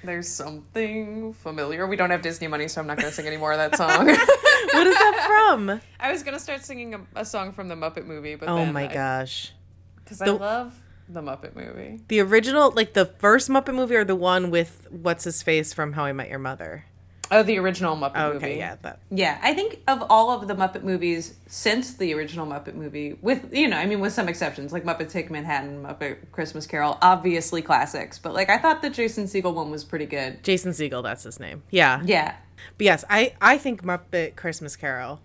There's something familiar. We don't have Disney money, so I'm not going to sing any more of that song. What is that from? I was going to start singing a song from the Muppet movie, but Oh my gosh. Because I love the Muppet movie. The original, like the first Muppet movie, or the one with what's-his-face from How I Met Your Mother? Oh, the original Muppet movie. Okay, yeah. Yeah, I think of all of the Muppet movies since the original Muppet movie, with, with some exceptions, like Muppets Take Manhattan, Muppet Christmas Carol, obviously classics. But, I thought the Jason Segel one was pretty good. Jason Segel, that's his name. Yeah. Yeah. But yes, I think Muppet Christmas Carol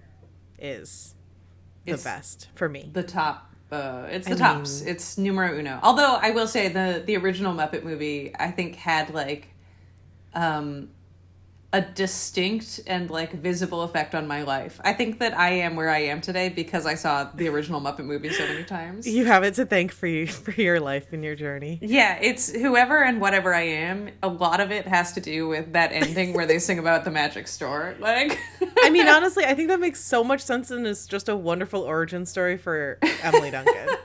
is the best for me. The top. It's the tops. It's numero uno. Although, I will say, the original Muppet movie, I think, had, a distinct and visible effect on my life. I think that I am where I am today because I saw the original Muppet movie so many times. You have it to thank for your life and your journey. Yeah, it's whoever and whatever I am. A lot of it has to do with that ending where they sing about the magic store. I mean, honestly, I think that makes so much sense and is just a wonderful origin story for Emily Duncan.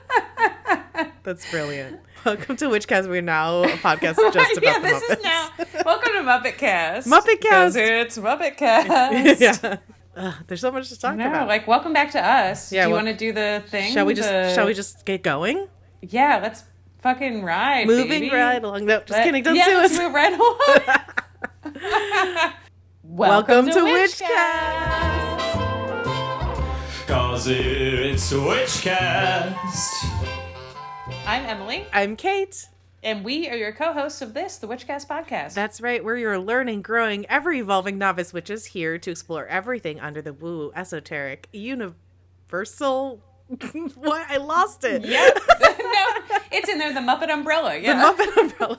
That's brilliant. Welcome to Witchcast. We're now a podcast just about the Muppets. Welcome to Muppet Cast. Muppet Cast. It's Muppet Cast. Yeah. There's so much to talk about. Welcome back to us. Yeah, do you want to do the thing? Shall we just get going? Yeah, let's fucking ride. Moving right along. No, just kidding. Don't sue us. Let's move right along. Welcome to Witchcast. 'Cause it's Witchcast. I'm Emily. I'm Kate. And we are your co-hosts of this, the Witchcast podcast. That's right. We're your learning, growing, ever-evolving novice witches here to explore everything under the woo, esoteric, universal... What? I lost it. Yep. No, it's in there, the Muppet umbrella. Yeah. The Muppet umbrella.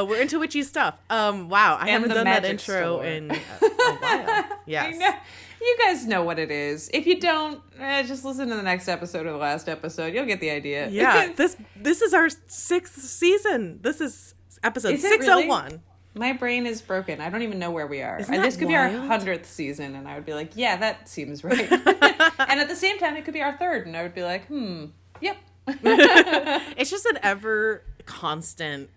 We're into witchy stuff. Wow. I haven't done that intro store. In a while. Yes. I know. You guys know what it is. If you don't, just listen to the next episode or the last episode. You'll get the idea. Yeah. This is our 6th season. This is episode 601. Really? My brain is broken. I don't even know where we are. Isn't that this could wild? Be our 100th season, and I would be like, yeah, that seems right. And at the same time, it could be our 3rd, and I would be like, yep. It's just an ever constant,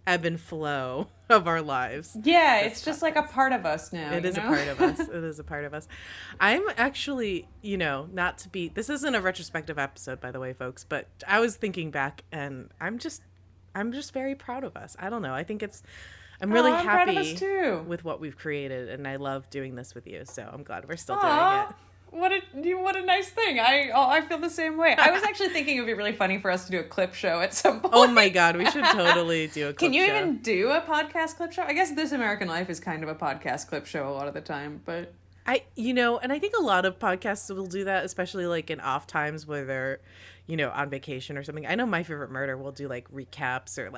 ebb and flow of our lives. Yeah, it's just like a part of us now. It is a part of us. It is a part of us. I'm actually, not to be, this isn't a retrospective episode, by the way, folks, but I was thinking back and I'm just very proud of us. I don't know. I think I'm really happy proud of us too. With what we've created, and I love doing this with you. So I'm glad we're still doing it. What a nice thing. I feel the same way. I was actually thinking it would be really funny for us to do a clip show at some point. Oh my God, we should totally do a clip show. Can you even do a podcast clip show? I guess This American Life is kind of a podcast clip show a lot of the time, but... and I think a lot of podcasts will do that, especially in off times where they're, on vacation or something. I know My Favorite Murder will do recaps or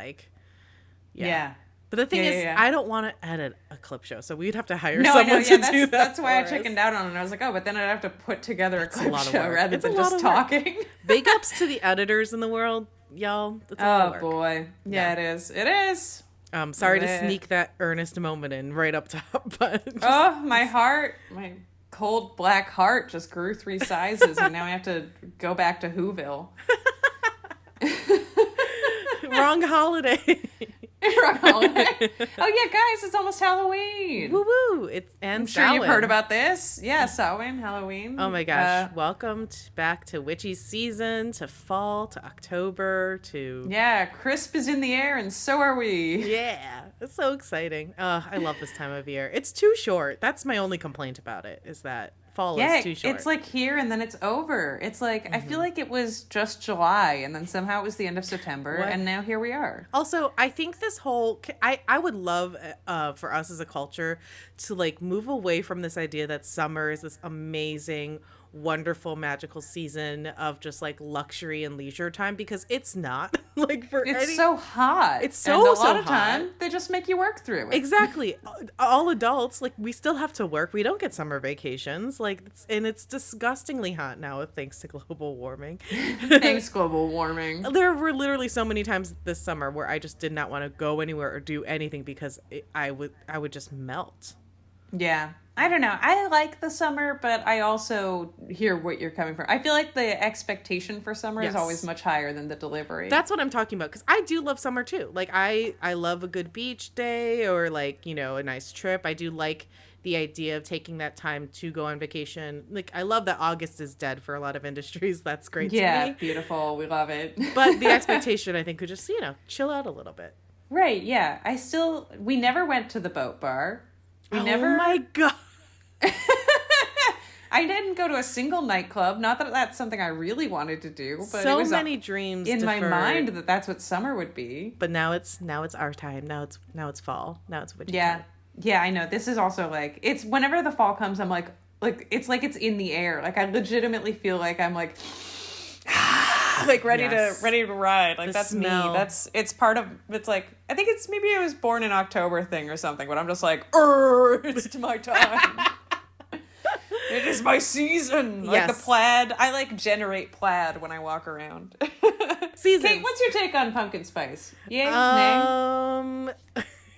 Yeah. But the thing is, I don't want to edit a clip show, so we'd have to hire someone to do that. That's why I chickened out on it. I was like, but then I'd have to put together a clip show rather than just talking. Big ups to the editors in the world, y'all. That's a lot of work. Boy. Yeah, it is. It is. Sorry to sneak that earnest moment in right up top, but my heart, my cold black heart just grew 3 sizes, and now I have to go back to Whoville. Wrong holiday. Oh yeah, guys, it's almost Halloween. Woo woo! I'm sure you've heard about this. Yeah, Samhain, Halloween. Oh my gosh! Welcome back to witchy season, to fall, to October, to crisp is in the air, and so are we. Yeah, it's so exciting. I love this time of year. It's too short. That's my only complaint about it. Is that fall is too short. It's here and then it's over. It's I feel like it was just July and then somehow it was the end of September and now here we are. Also, I think this whole, I would love for us as a culture to move away from this idea that summer is this amazing, wonderful, magical season of just luxury and leisure time, because it's not. It's so hot. It's so hot. A lot of hot. time they just make you work through it. Exactly. All adults, we still have to work. We don't get summer vacations. And it's disgustingly hot now, thanks to global warming. Thanks, global warming. There were literally so many times this summer where I just did not want to go anywhere or do anything because I would just melt. Yeah. I don't know. I like the summer, but I also hear what you're coming from. I feel like the expectation for summer is always much higher than the delivery. That's what I'm talking about, because I do love summer too. Like I love a good beach day, or like, you know, a nice trip. I do like the idea of taking that time to go on vacation. Like I love that August is dead for a lot of industries. That's great to me. Yeah, beautiful. We love it. But the expectation, I think, could just, you know, chill out a little bit. Right, yeah. We never went to the boat bar. Oh my God. I didn't go to a single nightclub. Not that that's something I really wanted to do, but So it was many dreams in my deferred. mind that that's what summer would be. But now it's our time. Now it's fall. Now it's winter. Yeah. Time. Yeah, I know. This is also like, it's whenever the fall comes, I'm like it's in the air. Like I legitimately feel like I'm like ready Yes. to ride. Like The that's smell. me. It's part of, it's like, I think it's maybe I was born in October thing or something, but I'm just like, it's my time. It is my season. Like the Yes. plaid. I like generate plaid when I walk around. Seasons. Kate, what's your take on pumpkin spice? Yay, nay?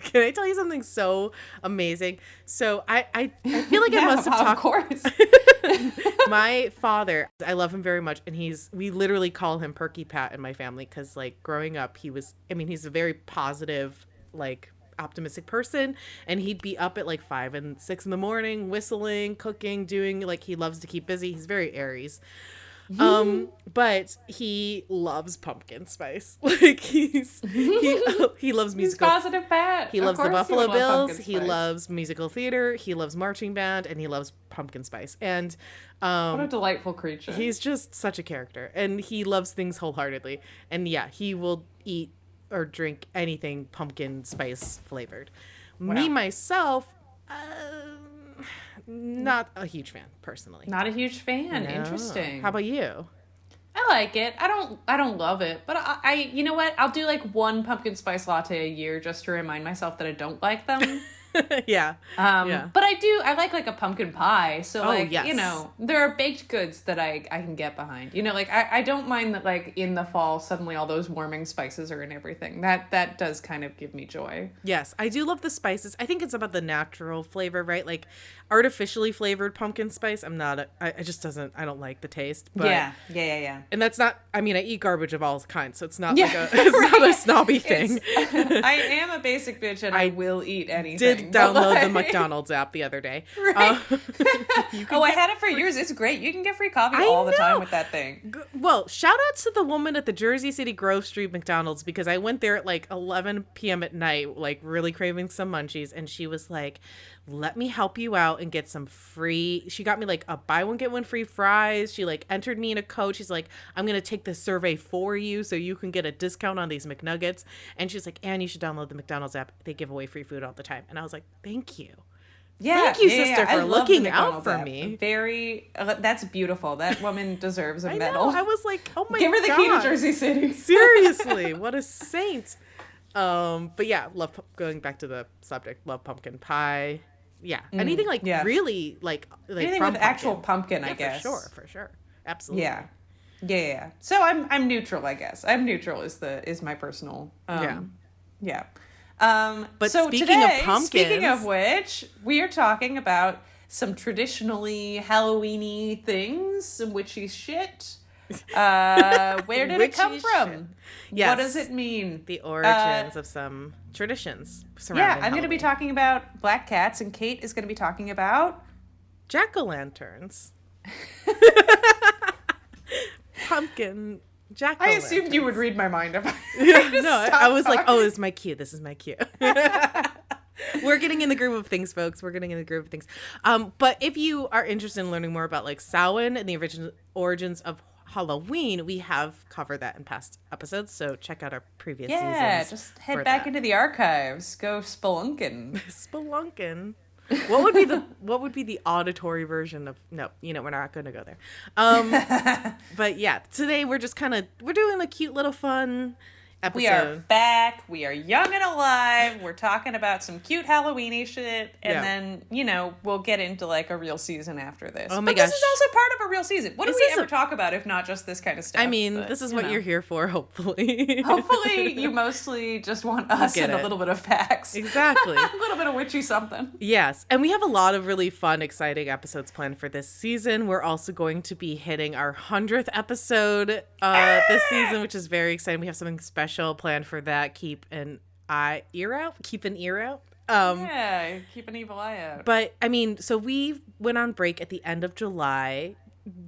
Can I tell you something so amazing? So I feel like I Yeah, must have of talked. course. My father, I love him very much, and we literally call him Perky Pat in my family, because like growing up he's a very positive, like optimistic person, and he'd be up at like 5 and 6 in the morning whistling, cooking, doing, like, he loves to keep busy. He's very Aries. But he loves pumpkin spice. Like he loves He's musical. positive Pat. He Of loves the course Buffalo would love Bills. pumpkin He spice. loves musical theater. He loves marching band, and he loves pumpkin spice. And What a delightful creature. he's just such a character, and he loves things wholeheartedly. And yeah, he will eat or drink anything pumpkin spice flavored. Me myself, not a huge fan personally. Not a huge fan. No. Interesting. How about you? I like it. I don't love it, but I you know what? I'll do like one pumpkin spice latte a year just to remind myself that I don't like them. Yeah. Yeah. But I like a pumpkin pie. So like, yes. you know, there are baked goods that I can get behind. You know, like I don't mind that like in the fall suddenly all those warming spices are in everything. That does kind of give me joy. Yes, I do love the spices. I think it's about the natural flavor, right? Like artificially flavored pumpkin spice. I don't like the taste. But, Yeah. And that's not, I mean, I eat garbage of all kinds, so it's not Yeah, it's not a snobby thing. I am a basic bitch and I will eat anything. Did download the Like- McDonald's app the other day. Right. I had it for years. It's great. You can get free coffee all the time with that thing. Well, shout out to the woman at the Jersey City Grove Street McDonald's, because I went there at like 11 p.m. at night, like really craving some munchies, and she was like, let me help you out and get some free. She got me like a buy one get one free fries. She like entered me in a code. She's like, I'm gonna take this survey for you so you can get a discount on these McNuggets. And she's like, and you should download the McDonald's app. They give away free food all the time. And I was like, thank you. Yeah, Thank you, sister, I for love looking the out McDonald's for app. me. Very, that's beautiful. That woman deserves a I medal. know. I was like, oh my god. Give her the key to Jersey City. Seriously, what a saint. But yeah, going back to the subject, love pumpkin pie. Yeah. Anything like really like Anything from with actual pumpkin, Yeah, I guess. For sure. Absolutely. Yeah. So I'm neutral, I guess. I'm neutral is my personal. Yeah. But so speaking today, of pumpkins, speaking of which, we are talking about some traditionally Halloween-y things, some witchy shit. Where did it come Witchy from? shit. Yes. What does it mean? the origins of some traditions surrounding I'm going to be talking about black cats, and Kate is going to be talking about jack-o'-lanterns. Pumpkin jack. I assumed you would read my mind if I I was like, oh, this is my cue. This is my cue. We're getting in the groove of things, folks. We're getting in the groove of things. But if you are interested in learning more about like Samhain and the origins of Halloween, we have covered that in past episodes. So check out our previous seasons. Just head back into the archives. Go spelunking. Spelunkin'. What would be the auditory version of we're not going to go there. But yeah, today we're just we're doing a cute little fun episode. We are back. We are young and alive. We're talking about some cute Halloween-y shit. And then, you know, we'll get into like a real season after this. Oh my but gosh. this is also part of a real season. What do we ever talk about if not just this kind of stuff? I mean, this is what you're here for, hopefully. Hopefully you mostly just want us and a little bit of facts. Exactly. A little bit of witchy something. Yes. And we have a lot of really fun, exciting episodes planned for this season. We're also going to be hitting our 100th episode this season, which is very exciting. We have something special planned for that. Keep an ear out. Yeah, keep an evil eye out. But, I mean, so we went on break at the end of July.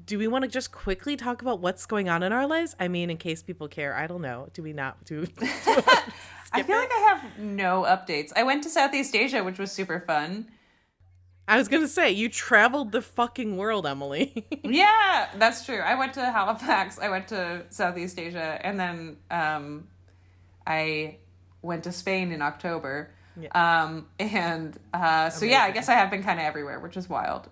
Do we want to just quickly talk about what's going on in our lives? I mean, in case people care. I don't know. Do we not? I feel like I have no updates. I went to Southeast Asia, which was super fun. I was going to say, you traveled the fucking world, Emily. Yeah, that's true. I went to Halifax. I went to Southeast Asia. And then I went to Spain in October. Yeah. So yeah, I guess I have been kind of everywhere, which is wild.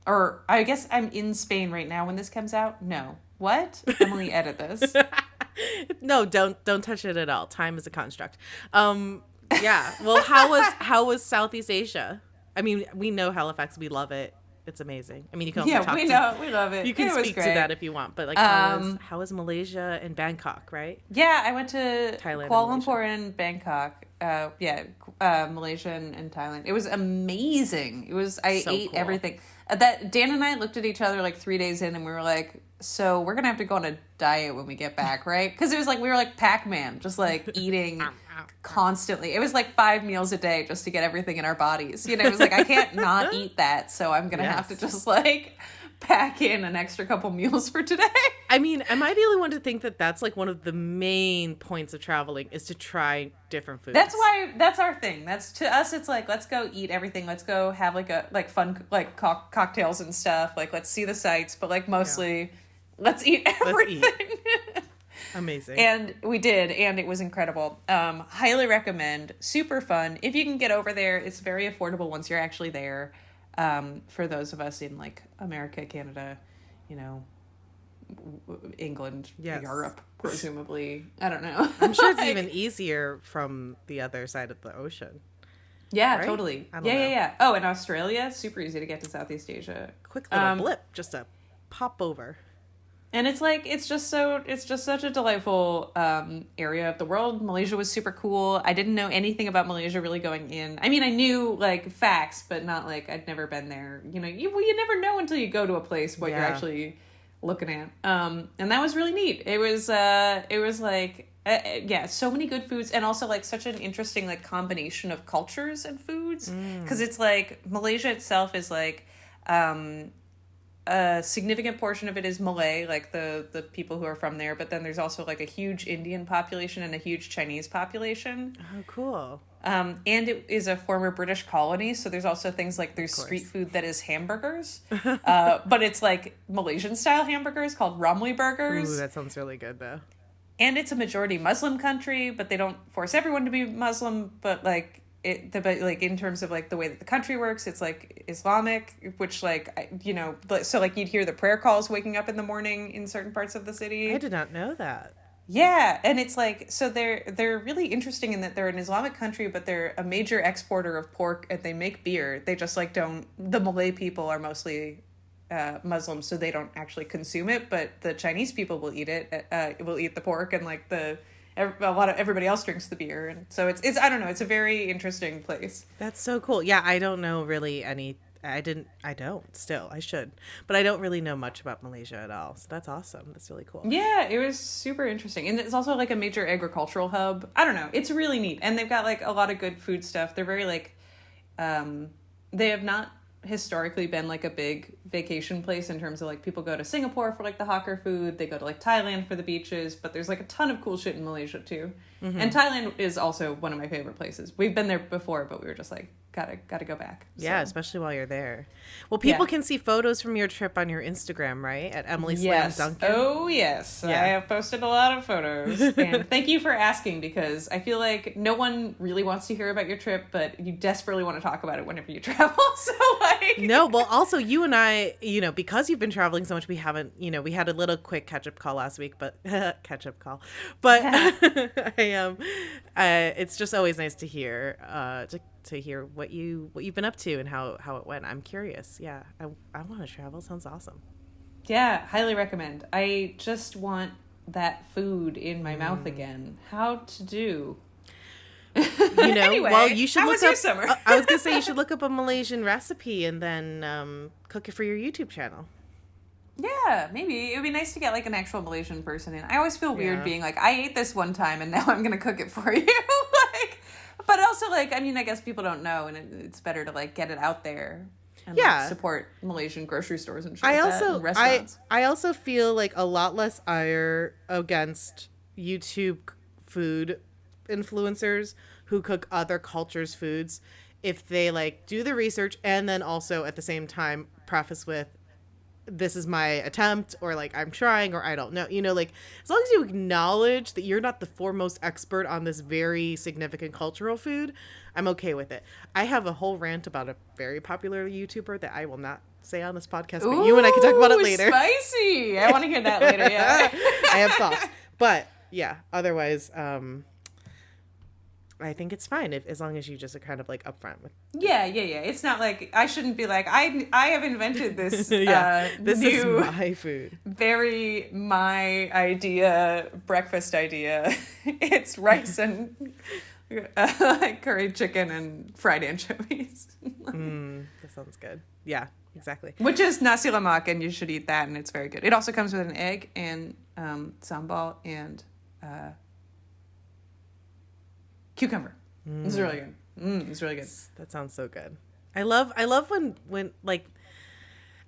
Or I guess I'm in Spain right now when this comes out. No. What? Emily, edit this. No, don't touch it at all. Time is a construct. Yeah. Well, how was Southeast Asia? I mean, we know Halifax. We love it. It's amazing. I mean, you can also talk we love it. You can speak to that if you want. But like, how was Malaysia and Bangkok, right? Yeah, I went to Thailand, Kuala Lumpur and Bangkok. Malaysia and Thailand. It was amazing. I ate cool. Everything. That Dan and I looked at each other like 3 days in, and we were like, "So we're gonna have to go on a diet when we get back, right?" Because it was like we were like Pac-Man, just like eating constantly. It was like 5 meals a day just to get everything in our bodies. You know, it was like I can't not eat that, so I'm gonna have to just like pack in an extra couple meals for today. I mean, am I the only one to think that that's like one of the main points of traveling is to try different foods? That's our thing. That's to us. It's like, let's go eat everything. Let's go have like fun, like cocktails and stuff. Like, let's see the sights, but like mostly let's eat everything. Let's eat. Amazing. And we did. And it was incredible. Highly recommend. Super fun. If you can get over there, it's very affordable once you're actually there. For those of us in like America, Canada, you know, England, Europe, presumably. I don't know. I'm sure it's even easier from the other side of the ocean. Yeah, right? Totally. Yeah. Oh, and Australia, super easy to get to Southeast Asia. Quick little blip, just a pop over. And it's like it's just such a delightful area of the world. Malaysia was super cool. I didn't know anything about Malaysia really going in. I mean, I knew like facts, but not like I'd never been there. You know, you never know until you go to a place what you're actually looking at. And that was really neat. It was like so many good foods, and also like such an interesting like combination of cultures and foods, because it's like Malaysia itself is like a significant portion of it is Malay, like the people who are from there, but then there's also like a huge Indian population and a huge Chinese population. Oh, cool. And it is a former British colony, so there's also things like there's street food that is hamburgers, but it's like Malaysian style hamburgers called Ramly burgers. Ooh, that sounds really good though. And it's a majority Muslim country, but they don't force everyone to be Muslim, but like in terms of like the way that the country works, it's like Islamic, which like, you know, so like you'd hear the prayer calls waking up in the morning in certain parts of the city. I did not know that. Yeah, and it's like, so they're really interesting in that they're an Islamic country, but they're a major exporter of pork, and they make beer. They just like the Malay people are mostly Muslims, so they don't actually consume it, but the Chinese people will eat it. Will eat the pork, and like a lot of everybody else drinks the beer, and so it's I don't know, it's a very interesting place. That's so cool. Yeah, I don't know really any. I should, but I don't really know much about Malaysia at all. So that's awesome. That's really cool. Yeah, it was super interesting, and it's also like a major agricultural hub. I don't know, it's really neat, and they've got like a lot of good food stuff. They're very like, they have not historically been like a big vacation place in terms of like people go to Singapore for like the hawker food, they go to like Thailand for the beaches, but there's like a ton of cool shit in Malaysia too. And Thailand is also one of my favorite places. We've been there before, but we were just like, gotta go back. Yeah, So. especially while you're there. Well, people Yeah. can see photos from your trip on your Instagram, right? At Emily Slam Yes. Duncan. Oh, yes. Yeah. I have posted a lot of photos. And thank you for asking, because I feel like no one really wants to hear about your trip, but you desperately want to talk about it whenever you travel. So, like... No, well, also, you and I, because you've been traveling so much, we haven't, we had a little quick catch-up call last week, but... catch-up call. But it's just always nice to hear, to hear what you've been up to and how it went. I'm curious. Yeah, I want to travel. Sounds awesome. Yeah, highly recommend. I just want that food in my mouth again. How to do? Anyway, well, you should how look was your up. summer? I was gonna say you should look up a Malaysian recipe and then cook it for your YouTube channel. Yeah, maybe. It would be nice to get like an actual Malaysian person in. I always feel weird Yeah. being like, I ate this one time and now I'm going to cook it for you. Like, but also like, I mean, I guess people don't know, and it's better to like get it out there and like, support Malaysian grocery stores and shit like that, and restaurants. I also feel like a lot less ire against YouTube food influencers who cook other cultures' foods if they like do the research and then also at the same time preface with, this is my attempt, or like I'm trying, or I don't know, like as long as you acknowledge that you're not the foremost expert on this very significant cultural food, I'm okay with it. I have a whole rant about a very popular YouTuber that I will not say on this podcast, but you and I can talk about it later. Spicy. I want to hear that later. Yeah. I have thoughts, but yeah, otherwise, I think it's fine as long as you just are kind of like upfront with. Yeah. It's not like I shouldn't be like I have invented this. This new, is my food. Very my idea, breakfast idea. It's rice and curried chicken and fried anchovies. That sounds good. Yeah, exactly. Which is nasi lemak, and you should eat that, and it's very good. It also comes with an egg and sambal and cucumber. It's really good. It's really good. That sounds so good. I love when like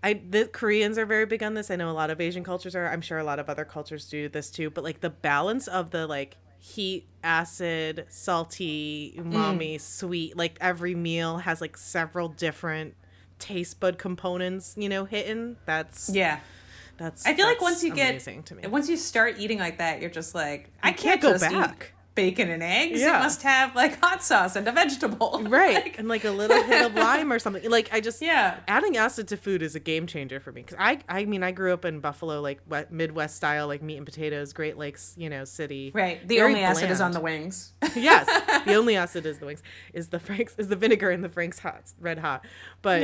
the Koreans are very big on this. I know a lot of Asian cultures are. I'm sure a lot of other cultures do this too. But like the balance of the like heat, acid, salty, umami, sweet. Like every meal has like several different taste bud components. Hitting. That's. I feel like once you start eating like that, you're just like, I can't can't go just back. eat bacon and eggs. Yeah. It must have like hot sauce and a vegetable. Right. And like a little hit of lime or something. Like adding acid to food is a game changer for me. Cause I mean, I grew up in Buffalo, like Midwest style, like meat and potatoes, Great Lakes, city. Right. The Very only acid is bland. on the wings. Yes. The only acid is the wings, is the vinegar in the Frank's red hot. But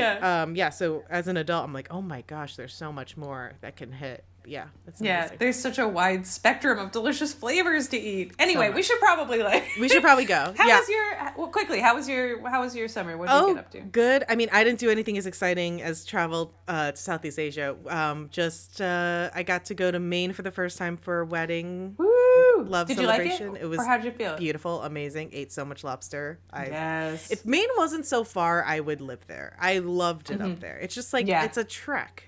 so as an adult, I'm like, oh my gosh, there's so much more that can hit. Yeah, it's amazing. There's such a wide spectrum of delicious flavors to eat. Anyway, we should probably go. How was your summer? What did you get up to? Good. I mean, I didn't do anything as exciting as travel to Southeast Asia. I got to go to Maine for the first time for a wedding. Woo! Love did celebration. You like it? It was or how'd you feel? Beautiful, amazing. Ate so much lobster. Yes. If Maine wasn't so far, I would live there. I loved it up there. It's just like it's a trek.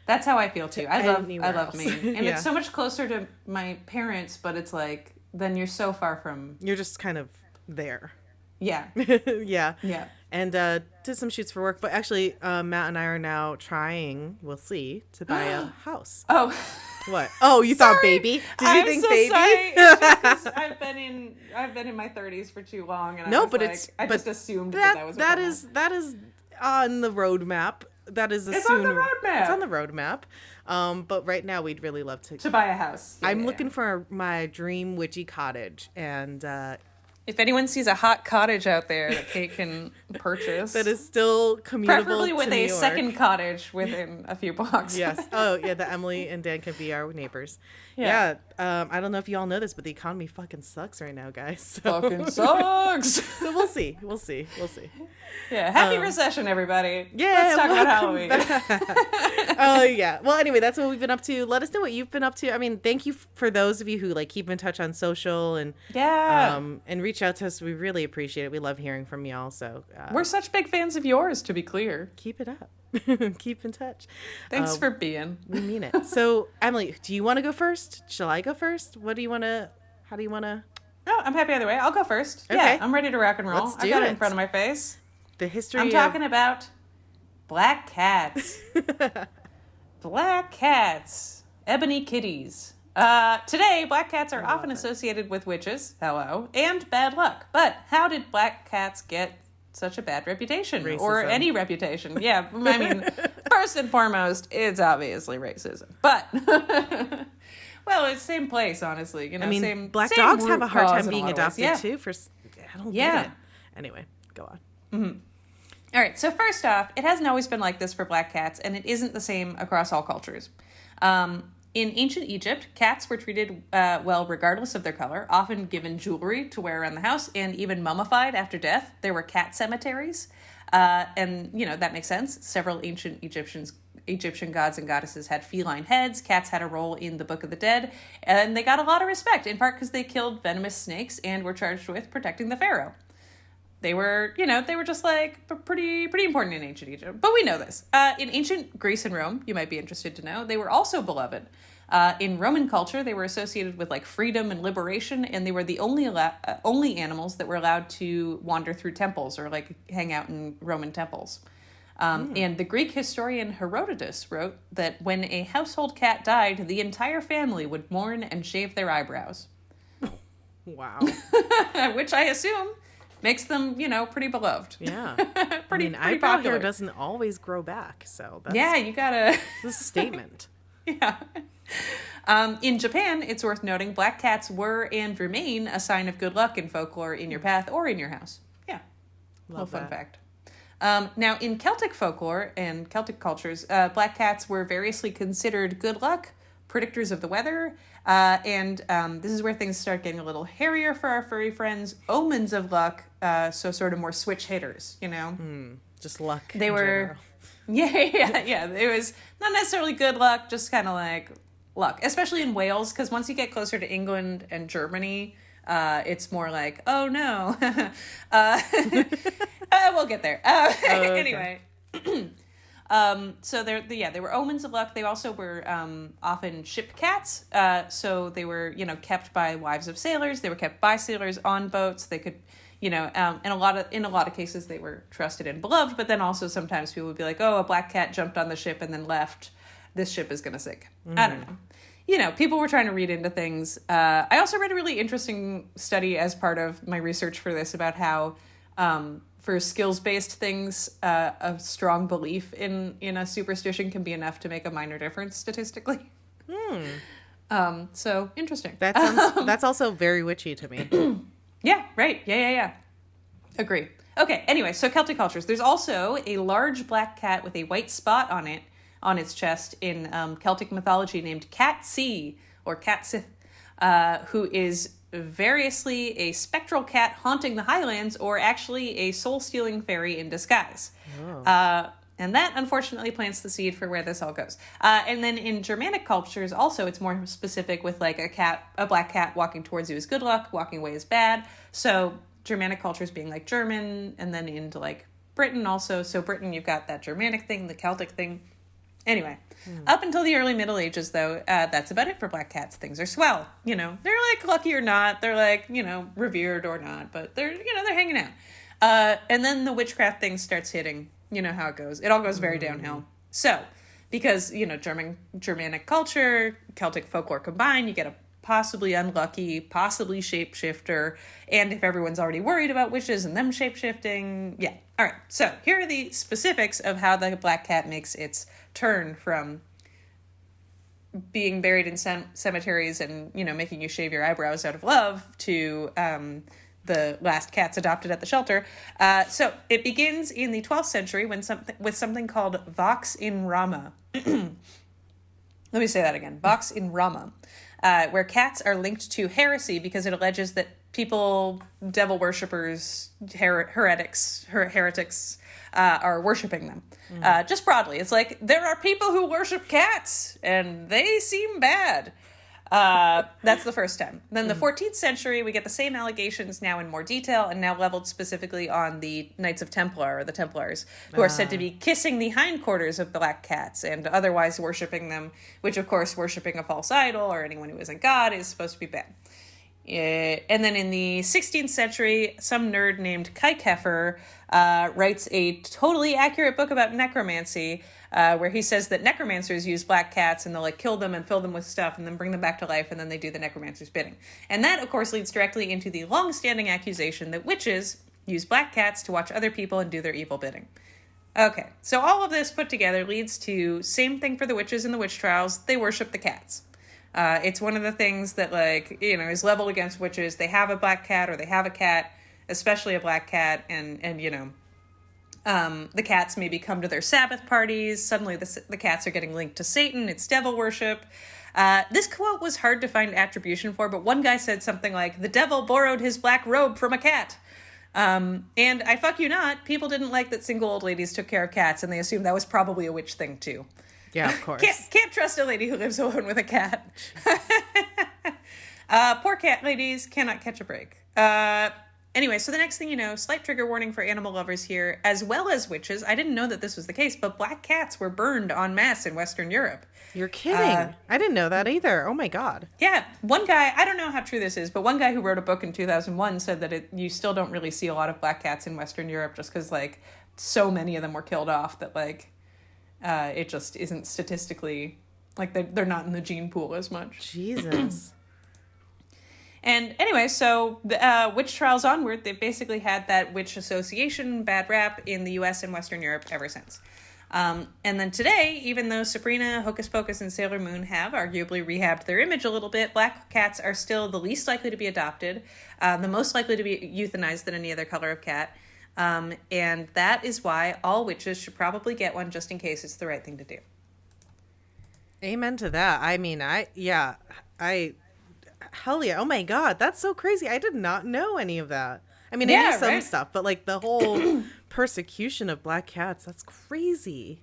That's how I feel too. I love Maine. And Yeah. it's so much closer to my parents, but it's like then you're so far from You're just kind of there. Yeah. Yeah. Yeah. And did some shoots for work, but actually Matt and I are now trying, we'll see, to buy a house. Oh. What? Oh, you thought baby? Did you think so baby? Sorry. It's just 'cause I've been in my 30s for too long, and I just assumed that was that is on the roadmap. That is It's on the roadmap. It's on the roadmap. But right now we'd really love to buy a house. I'm looking for my dream witchy cottage, and if anyone sees a hot cottage out there that Kate can purchase, that is still commutable, preferably with to a New York. second cottage within a few blocks. Yes. Oh, yeah. That Emily and Dan can be our neighbors. Yeah. I don't know if you all know this, but the economy fucking sucks right now, guys. So. Fucking sucks. So we'll see. Yeah. Happy recession, everybody. Yeah. Let's talk about Halloween. Oh yeah. Well, anyway, that's what we've been up to. Let us know what you've been up to. I mean, thank you for those of you who like keep in touch on social and and reach out to us. We really appreciate it. We love hearing from y'all. So we're such big fans of yours, to be clear. Keep it up. Keep in touch. Thanks for being. We mean it. So, Emily, do you want to go first? Shall I go first? How do you want to? No, I'm happy either way. I'll go first. Okay. Yeah, I'm ready to rock and roll. Let's do I got it it in front of my face. The history I'm talking about black cats. Black cats. Ebony kitties. Today, black cats are often associated with witches, hello, and bad luck. But how did black cats get such a bad reputation? Racism. Or any reputation? Yeah, I mean, first and foremost, it's obviously racism. But, well, it's same place, honestly. You know, I mean, same, black same dogs root have a hard cause time in being a lot of ways. adopted, Yeah. too. I don't Yeah. get it. Anyway, go on. All right, so first off, it hasn't always been like this for black cats, and it isn't the same across all cultures. In ancient Egypt, cats were treated well regardless of their color, often given jewelry to wear around the house, and even mummified after death. There were cat cemeteries, and, you know, that makes sense. Several ancient Egyptian gods and goddesses had feline heads. Cats had a role in the Book of the Dead, and they got a lot of respect, in part because they killed venomous snakes and were charged with protecting the pharaoh. They were, you know, they were just like pretty important in ancient Egypt. But we know this. In ancient Greece and Rome, you might be interested to know, they were also beloved. In Roman culture, they were associated with like freedom and liberation, and they were the only animals that were allowed to wander through temples or like hang out in Roman temples. And the Greek historian Herodotus wrote that when a household cat died, the entire family would mourn and shave their eyebrows. Wow. Which I assume makes them, you know, pretty beloved. Yeah. pretty eyebrow popular. hair doesn't always grow back, so that's Yeah, you gotta... this is a statement. Yeah. In Japan, it's worth noting, black cats were and remain a sign of good luck in folklore in your path or in your house. Yeah. Love Little fun that. fact. Now, in Celtic folklore and Celtic cultures, black cats were variously considered good luck, predictors of the weather, and this is where things start getting a little hairier for our furry friends, omens of luck, so sort of more switch hitters, you know? Just luck. They in were... general. Yeah. It was not necessarily good luck, just kind of like luck, especially in Wales, because once you get closer to England and Germany, it's more like, oh no. We'll get there. Okay. Anyway. So they were omens of luck. They also were often ship cats. So they were, you know, kept by wives of sailors. They were kept by sailors on boats. They could, you know, in a lot of cases they were trusted and beloved. But then also sometimes people would be like, oh, a black cat jumped on the ship and then left. This ship is gonna sink. I don't know. You know, people were trying to read into things. I also read a really interesting study as part of my research for this about how, for skills-based things, a strong belief in a superstition can be enough to make a minor difference statistically. So interesting. That sounds, that's also very witchy to me. Yeah, right. Yeah. Agree. Okay, anyway, so Celtic cultures. There's also a large black cat with a white spot on its chest in Celtic mythology named Catsea, or Catsith, who is variously a spectral cat haunting the Highlands, or actually a soul-stealing fairy in disguise. And that, unfortunately, plants the seed for where this all goes. And then in Germanic cultures, also, it's more specific with, like, a black cat walking towards you is good luck, walking away is bad. So Germanic cultures being, like, German, and then into, like, Britain also. So Britain, you've got that Germanic thing, the Celtic thing. Anyway, up until the early Middle Ages, though, that's about it for black cats. Things are swell. You know, they're, like, lucky or not. They're, like, you know, revered or not. But they're, you know, they're hanging out. And then the witchcraft thing starts hitting. You know how it goes. It all goes very downhill. So, because, you know, Germanic culture, Celtic folklore combined, you get a possibly unlucky, possibly shapeshifter, and if everyone's already worried about witches and them shapeshifting, yeah. All right, so here are the specifics of how the black cat makes its turn from being buried in cemeteries and, you know, making you shave your eyebrows out of love to the last cats adopted at the shelter. So it begins in the 12th century with something called Vox in Rama. Let me say that again. Vox in Rama, where cats are linked to heresy because it alleges that people, devil worshippers, heretics, are worshiping them. Just broadly, it's like, there are people who worship cats, and they seem bad. That's the first time. Then the 14th century, we get the same allegations now in more detail, and now leveled specifically on the Knights of Templar, or the Templars, who are said to be kissing the hindquarters of black cats and otherwise worshiping them, which, of course, worshiping a false idol or anyone who isn't God is supposed to be bad. And then in the 16th century, some nerd named Kuykefer writes a totally accurate book about necromancy, where he says that necromancers use black cats and they'll like kill them and fill them with stuff and then bring them back to life and then they do the necromancer's bidding. And that, of course, leads directly into the long-standing accusation that witches use black cats to watch other people and do their evil bidding. Okay, so all of this put together leads to same thing for the witches in the witch trials. They worship the cats. It's one of the things that, like, you know, is leveled against witches. They have a black cat or they have a cat, especially a black cat, and you know, the cats maybe come to their Sabbath parties. Suddenly the cats are getting linked to Satan. It's devil worship. This quote was hard to find attribution for, but one guy said something like, "The devil borrowed his black robe from a cat." And I fuck you not, people didn't like that single old ladies took care of cats, and they assumed that was probably a witch thing too. Yeah, of course. Can't trust a lady who lives alone with a cat. Poor cat ladies cannot catch a break. Anyway, so the next thing you know, slight trigger warning for animal lovers here, as well as witches. I didn't know that this was the case, but black cats were burned en masse in Western Europe. You're kidding. I didn't know that either. Oh my God. Yeah. One guy, I don't know how true this is, but one guy who wrote a book in 2001 said that you still don't really see a lot of black cats in Western Europe just because, like, so many of them were killed off that, like, it just isn't statistically, like, they're not in the gene pool as much. Jesus. And anyway, so the witch trials onward, they've basically had that witch association bad rap in the U.S. and Western Europe ever since. And then today, even though Sabrina, Hocus Pocus, and Sailor Moon have arguably rehabbed their image a little bit, black cats are still the least likely to be adopted, the most likely to be euthanized than any other color of cat. And that is why all witches should probably get one just in case it's the right thing to do. Amen to that. I mean, hell yeah. Oh my God. That's so crazy. I did not know any of that. I mean, I knew some stuff, but like the whole persecution of black cats, that's crazy.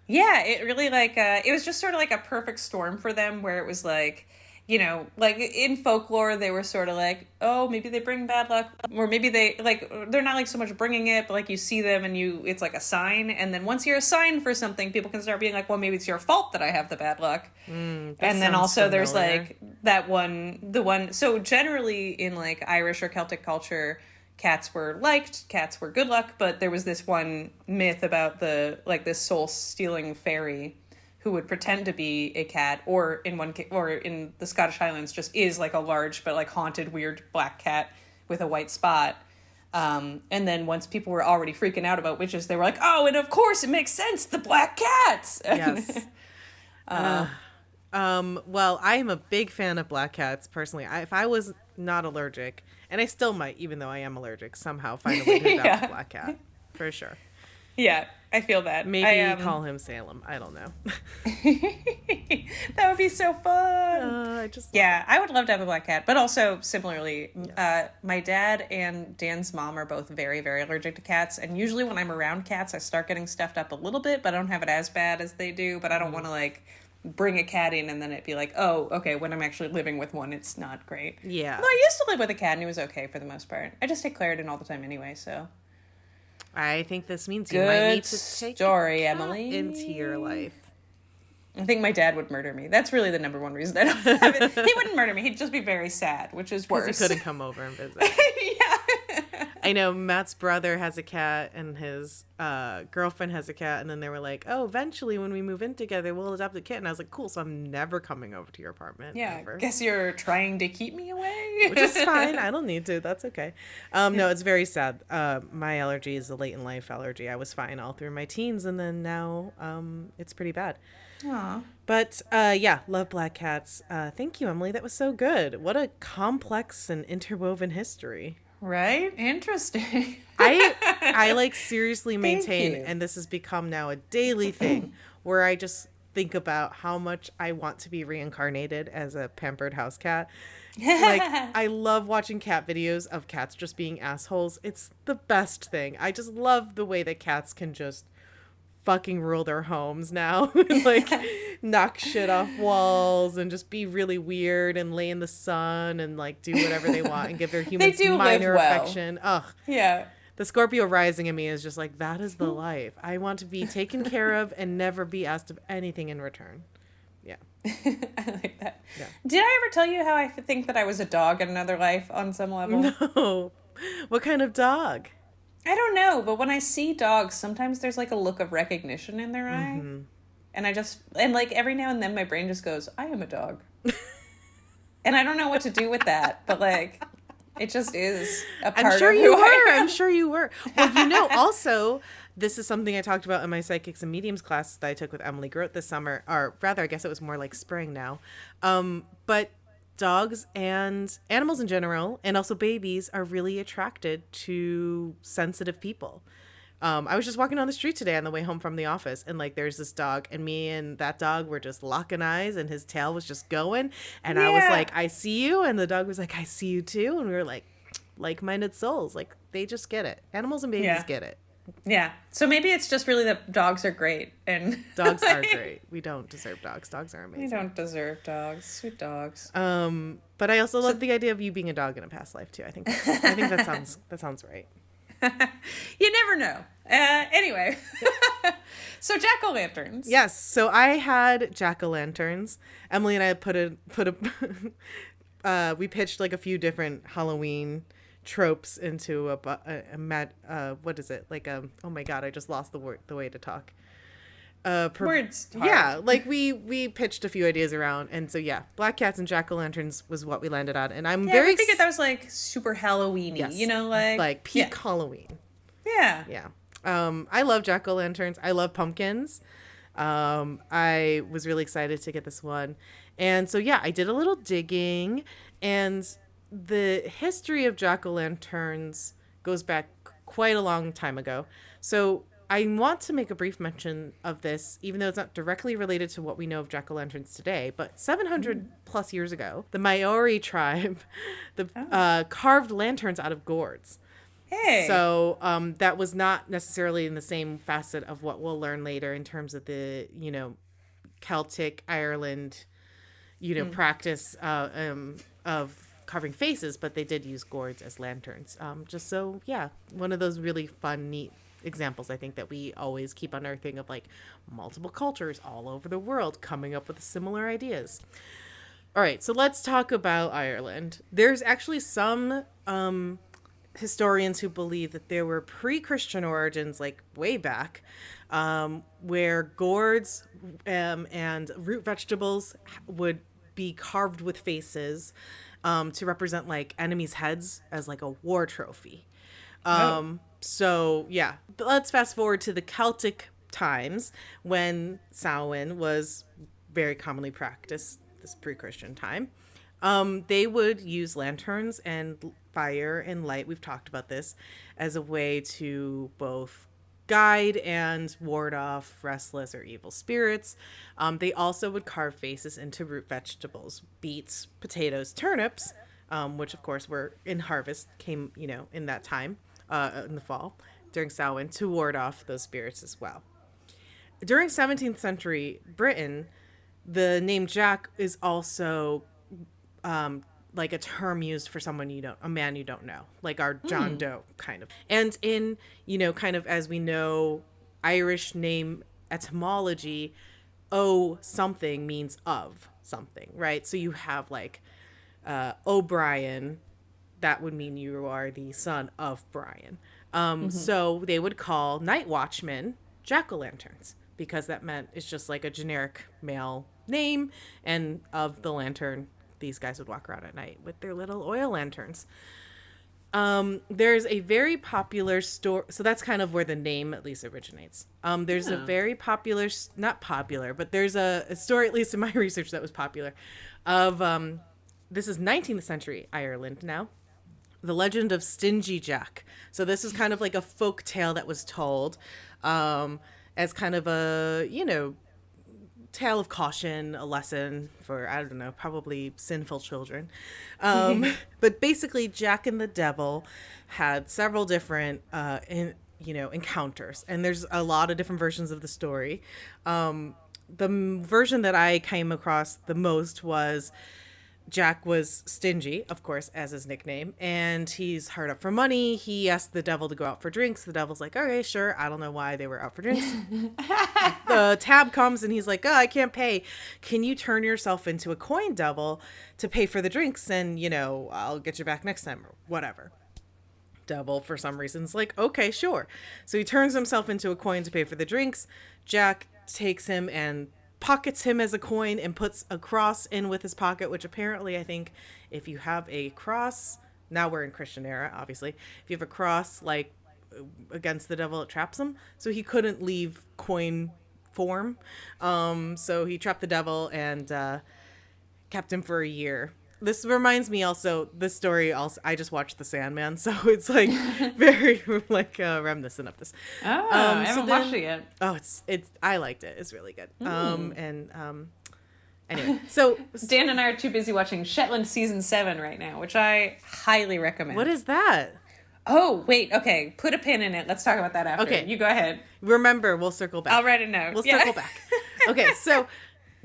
Yeah, it really like, it was just sort of like a perfect storm for them where it was like, you know, like in folklore, they were sort of like, oh, maybe they bring bad luck, or maybe they like, they're not like so much bringing it, but like you see them and it's like a sign. And then once you're a sign for something, people can start being like, well, maybe it's your fault that I have the bad luck. And then also there's like so generally in like Irish or Celtic culture, cats were liked, cats were good luck, but there was this one myth about this soul stealing fairy who would pretend to be a cat, or in the Scottish Highlands just is like a large but like haunted weird black cat with a white spot. And then once people were already freaking out about witches, they were like, oh, and of course it makes sense, the black cats. Yes. Well, I am a big fan of black cats personally. If I was not allergic, and I still might, even though I am allergic, somew find a way to adopt a black cat for sure. Yeah, I feel that. Maybe call him Salem. I don't know. That would be so fun. I would love to have a black cat. But also, similarly, yes. My dad and Dan's mom are both very, very allergic to cats. And usually when I'm around cats, I start getting stuffed up a little bit, but I don't have it as bad as they do. But I don't want to, like, bring a cat in and then it'd be like, oh, okay, when I'm actually living with one, it's not great. Yeah. No, I used to live with a cat and it was okay for the most part. I just take Claritin all the time anyway, so... I think this means you might need to take story, a cat Emily, into your life. I think my dad would murder me. That's really the number one reason I don't have it. He wouldn't murder me. He'd just be very sad, which is worse. Because he couldn't come over and visit. Yeah. I know Matt's brother has a cat and his girlfriend has a cat. And then they were like, oh, eventually when we move in together, we'll adopt a kitten. And I was like, cool. So I'm never coming over to your apartment. Yeah. Ever. Guess you're trying to keep me away. Which is fine. I don't need to. That's okay. No, it's very sad. My allergy is a late in life allergy. I was fine all through my teens. And then now it's pretty bad. Aww. But love black cats. Thank you, Emily. That was so good. What a complex and interwoven history. Right? Interesting. I like seriously maintain, and this has become now a daily thing, where I just think about how much I want to be reincarnated as a pampered house cat. Like, I love watching cat videos of cats just being assholes. It's the best thing. I just love the way that cats can just fucking rule their homes now. Like, knock shit off walls and just be really weird and lay in the sun and like do whatever they want and give their humans minor affection. Ugh. Yeah. The Scorpio rising in me is just like, that is the life. I want to be taken care of and never be asked of anything in return. Yeah. I like that. Yeah. Did I ever tell you how I think that I was a dog in another life on some level? No. What kind of dog? I don't know, but when I see dogs, sometimes there's like a look of recognition in their eye. And and like every now and then my brain just goes, I am a dog. And I don't know what to do with that, but like it just is a part I'm sure of you who were. I am. I'm sure you were. Well, also, this is something I talked about in my psychics and mediums class that I took with Emily Grote this summer, or rather, I guess it was more like spring now. But dogs and animals in general, and also babies, are really attracted to sensitive people. I was just walking down the street today on the way home from the office, and like there's this dog, and me and that dog were just locking eyes, and his tail was just going, and I was like, I see you, and the dog was like, I see you too, and we were like-minded souls. Like, they just get it. Animals and babies get it. Yeah. So maybe it's just really that dogs are great, and Dogs are great. We don't deserve dogs. Dogs are amazing. we don't deserve dogs. Sweet dogs. But I also love the idea of you being a dog in a past life too. I think that sounds right. You never know. Anyway, so jack-o'-lanterns. Yes. So I had jack-o'-lanterns. Emily and I we pitched like a few different Halloween tropes into what is it? Like oh my God, I just lost the way to talk. Words. Yeah, like we pitched a few ideas around, and so yeah, black cats and jack-o'-lanterns was what we landed on, and I'm very I figured that was like super Halloween-y, yes, you know, like peak Halloween. Yeah. Yeah. I love jack-o'-lanterns. I love pumpkins. I was really excited to get this one, and so yeah, I did a little digging, and the history of jack-o'-lanterns goes back quite a long time ago. So I want to make a brief mention of this, even though it's not directly related to what we know of jack-o'-lanterns today. But 700 plus years ago, the Maori tribe carved lanterns out of gourds. Hey. So that was not necessarily in the same facet of what we'll learn later in terms of the, Celtic Ireland, practice of carving faces, but they did use gourds as lanterns. One of those really fun, neat examples I think that we always keep unearthing of like multiple cultures all over the world coming up with similar ideas. All right, so let's talk about Ireland. There's actually some historians who believe that there were pre-Christian origins, like way back, where gourds and root vegetables would be carved with faces to represent like enemies' heads as like a war trophy. So yeah, let's fast forward to the Celtic times when Samhain was very commonly practiced, this pre-Christian time. They would use lanterns and fire and light, we've talked about this, as a way to both guide and ward off restless or evil spirits. They also would carve faces into root vegetables, beets, potatoes, turnips, which of course were in harvest, came, in that time. In the fall during Samhain to ward off those spirits as well. During 17th century Britain, the name Jack is also like a term used for a man you don't know, like our John Doe kind of. And in, kind of as we know, Irish name etymology, something means of something, right? So you have like O'Brien. That would mean you are the son of Brian. So they would call night watchmen jack-o'-lanterns because that meant it's just like a generic male name. And of the lantern, these guys would walk around at night with their little oil lanterns. There's a very popular story. So that's kind of where the name at least originates. There's a very popular, not popular, but there's a story, at least in my research, that was popular of, this is 19th century Ireland now. The legend of Stingy Jack. So this is kind of like a folk tale that was told as kind of a, tale of caution, a lesson for, I don't know, probably sinful children. But basically, Jack and the devil had several different, encounters. And there's a lot of different versions of the story. The version that I came across the most was Jack was stingy, of course, as his nickname, and he's hard up for money. He asked the devil to go out for drinks. The devil's like, okay, sure. I don't know why they were out for drinks. The tab comes and he's like, oh, I can't pay. Can you turn yourself into a coin devil to pay for the drinks? And, you know, I'll get you back next time or whatever. Devil, for some reason, is like, okay, sure. So he turns himself into a coin to pay for the drinks. Jack takes him and pockets him as a coin and puts a cross in with his pocket, which apparently I think if you have a cross, now we're in Christian era, obviously, if you have a cross like against the devil, it traps him. So he couldn't leave coin form. So he trapped the devil and kept him for a year. This reminds me also, this story also, I just watched The Sandman, so it's like very like reminiscent of this. Oh, I haven't watched it yet. Oh, I liked it. It's really good. Anyway, so Dan and I are too busy watching Shetland season 7 right now, which I highly recommend. What is that? Oh, wait, okay. Put a pin in it. Let's talk about that after. Okay. You go ahead. Remember, we'll circle back. I'll write a note. We'll circle back. Okay, so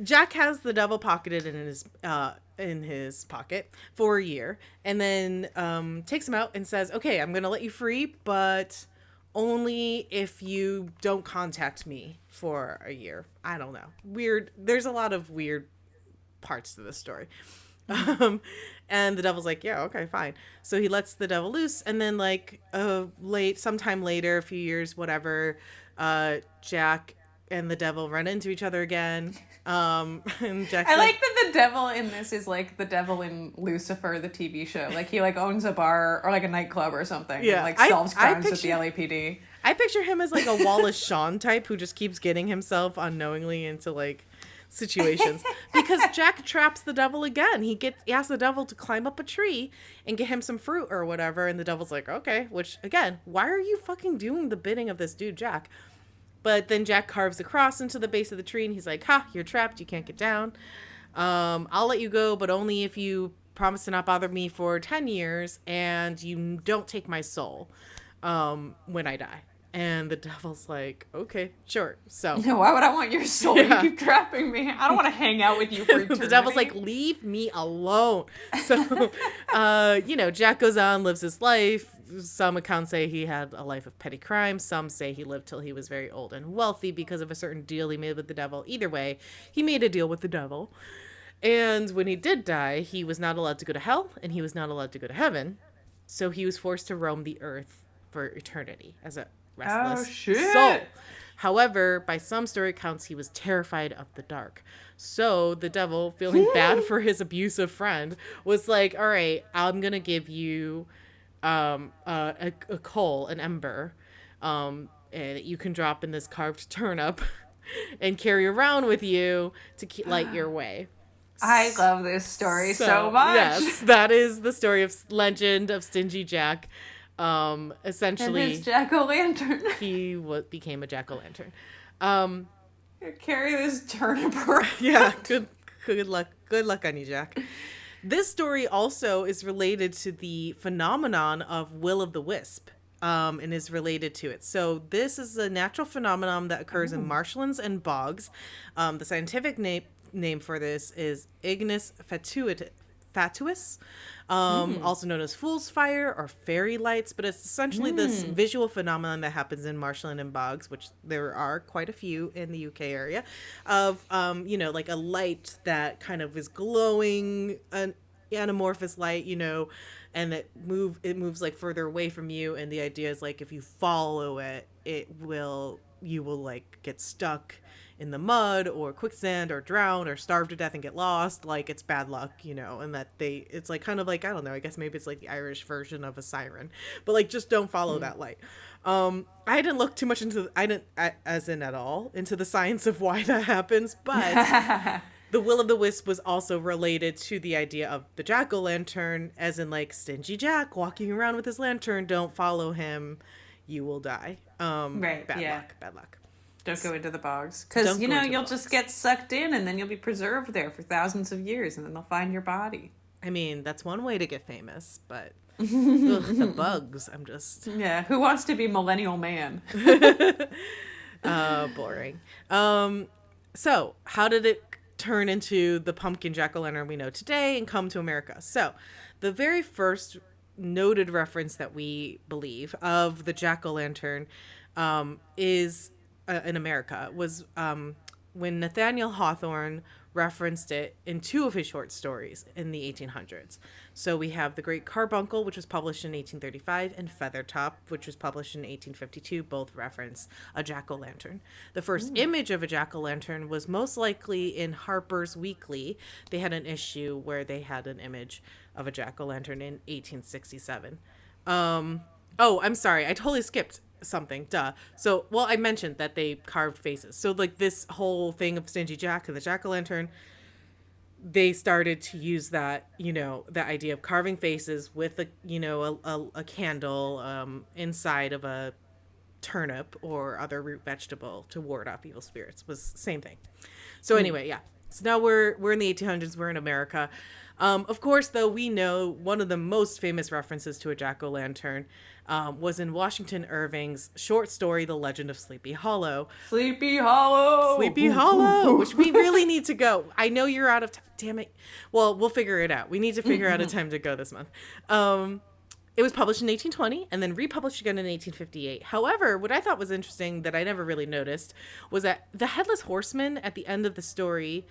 Jack has the devil pocketed in his pocket for a year, and then takes him out and says, okay, I'm gonna let you free, but only if you don't contact me for a year. I don't know, weird. There's a lot of weird parts to this story. And the devil's like, yeah, okay, fine. So he lets the devil loose, and then like sometime later, a few years, whatever, Jack and the devil run into each other again. And Jack's I like that the devil in this is like the devil in Lucifer, the TV show. Like he like owns a bar or like a nightclub or something. Yeah. And, like solves crimes with the LAPD. I picture him as like a Wallace Shawn type who just keeps getting himself unknowingly into like situations, because Jack traps the devil again. He asks the devil to climb up a tree and get him some fruit or whatever, and the devil's like, okay, which again, why are you fucking doing the bidding of this dude Jack? But then Jack carves a cross into the base of the tree, and he's like, ha, you're trapped, you can't get down. I'll let you go, but only if you promise to not bother me for 10 years and you don't take my soul when I die. And the devil's like, okay, sure. So why would I want your soul? Yeah. You keep trapping me. I don't want to hang out with you for eternity. The devil's like, leave me alone. So, Jack goes on, lives his life. Some accounts say he had a life of petty crime. Some say he lived till he was very old and wealthy because of a certain deal he made with the devil. Either way, he made a deal with the devil. And when he did die, he was not allowed to go to hell and he was not allowed to go to heaven. So he was forced to roam the earth for eternity as a restless soul. However, by some story accounts, he was terrified of the dark. So the devil, feeling bad for his abusive friend, was like, all right, I'm going to give you a coal, an ember, that you can drop in this carved turnip and carry around with you to light your way. I love this story so much. Yes, that is the story of legend of Stingy Jack. Essentially, and his jack-o'-lantern. He became a jack-o'-lantern. Carry this turnip around. Yeah, good luck on you, Jack. This story also is related to the phenomenon of Will of the Wisp, and is related to it. So this is a natural phenomenon that occurs in marshlands and bogs. The scientific name for this is Ignis fatuus, also known as fool's fire or fairy lights, but it's essentially this visual phenomenon that happens in marshland and bogs, which there are quite a few in the UK area, of like a light that kind of is glowing, an anamorphous light, and it moves like further away from you, and the idea is like if you follow it, you will like get stuck in the mud or quicksand or drown or starve to death and get lost. Like it's bad luck, and that it's like kind of like, I don't know, I guess maybe it's like the Irish version of a siren, but like just don't follow that light. I didn't look too much into the science of why that happens, but the Will of the Wisp was also related to the idea of the jack-o'-lantern, as in like Stingy Jack walking around with his lantern. Don't follow him, you will die. Bad luck. Don't go into the bogs. Because, you'll just get sucked in and then you'll be preserved there for thousands of years and then they'll find your body. I mean, that's one way to get famous, but the bugs, I'm just... Yeah, who wants to be millennial man? Boring. So, how did it turn into the pumpkin jack-o'-lantern we know today and come to America. So the very first noted reference that we believe of the jack-o'-lantern is in America was when Nathaniel Hawthorne referenced it in two of his short stories in the 1800s. So we have The Great Carbuncle, which was published in 1835, and Feathertop, which was published in 1852. Both reference a jack-o'-lantern. The first image of a jack-o'-lantern was most likely in Harper's Weekly. They had an issue where they had an image of a jack-o'-lantern in 1867. Oh, I'm sorry. I totally skipped something. Duh. So, well, I mentioned that they carved faces. So, like, this whole thing of Stingy Jack and the jack-o'-lantern, they started to use that, you know, the idea of carving faces with a, you know, a candle inside of a turnip or other root vegetable to ward off evil spirits. Was the same thing. So anyway, yeah. So now we're in the 1800s. We're in America. Of course, though, we know one of the most famous references to a jack-o'-lantern was in Washington Irving's short story, The Legend of Sleepy Hollow. Sleepy Hollow! Sleepy Hollow, which we really need to go. I know you're out of time. Damn it. Well, we'll figure it out. We need to figure out a time to go this month. It was published in 1820 and then republished again in 1858. However, what I thought was interesting that I never really noticed was that the Headless Horseman at the end of the story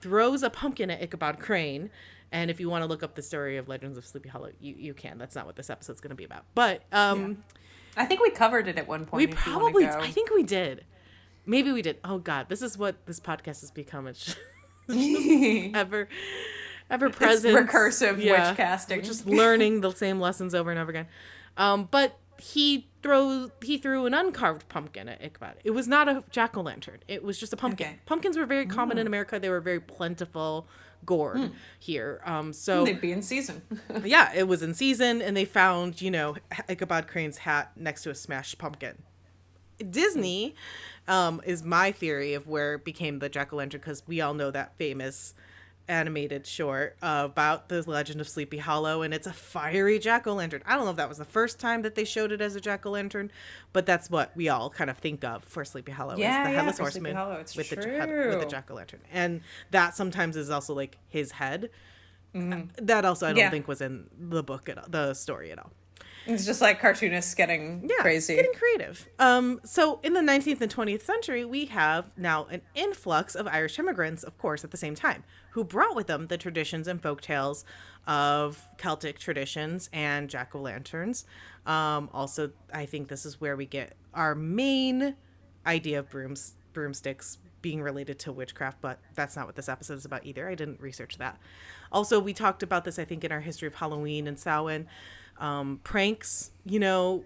throws a pumpkin at Ichabod Crane. And if you want to look up the story of Legends of Sleepy Hollow, you can. That's not what this episode's going to be about. But I think we covered it at one point. We probably, I think we did. Maybe we did. Oh God, this is what this podcast has become. It's just ever present. It's recursive witch casting. Just learning the same lessons over and over again. But he threw an uncarved pumpkin at Ichabod. It was not a jack-o'-lantern. It was just a pumpkin. Okay. Pumpkins were very common in America. They were very plentiful gourd here. So they'd be in season. Yeah, it was in season, and they found, you know, Ichabod Crane's hat next to a smashed pumpkin. Disney is my theory of where it became the jack-o'-lantern, because we all know that famous animated short about the Legend of Sleepy Hollow, and it's a fiery jack-o'-lantern. I don't know if that was the first time that they showed it as a jack-o'-lantern, but that's what we all kind of think of for Sleepy Hollow, yeah, is the Headless Horseman with the jack-o'-lantern. And that sometimes is also like his head. That also I don't think was in the book at all, the story at all. It's just like cartoonists getting crazy. Getting creative. So in the 19th and 20th century, we have now an influx of Irish immigrants, of course, at the same time, who brought with them the traditions and folktales of Celtic traditions and jack-o'-lanterns. Also, I think this is where we get our main idea of broomsticks being related to witchcraft, but that's not what this episode is about either. I didn't research that. Also, we talked about this, I think, in our history of Halloween and Samhain. Pranks, you know,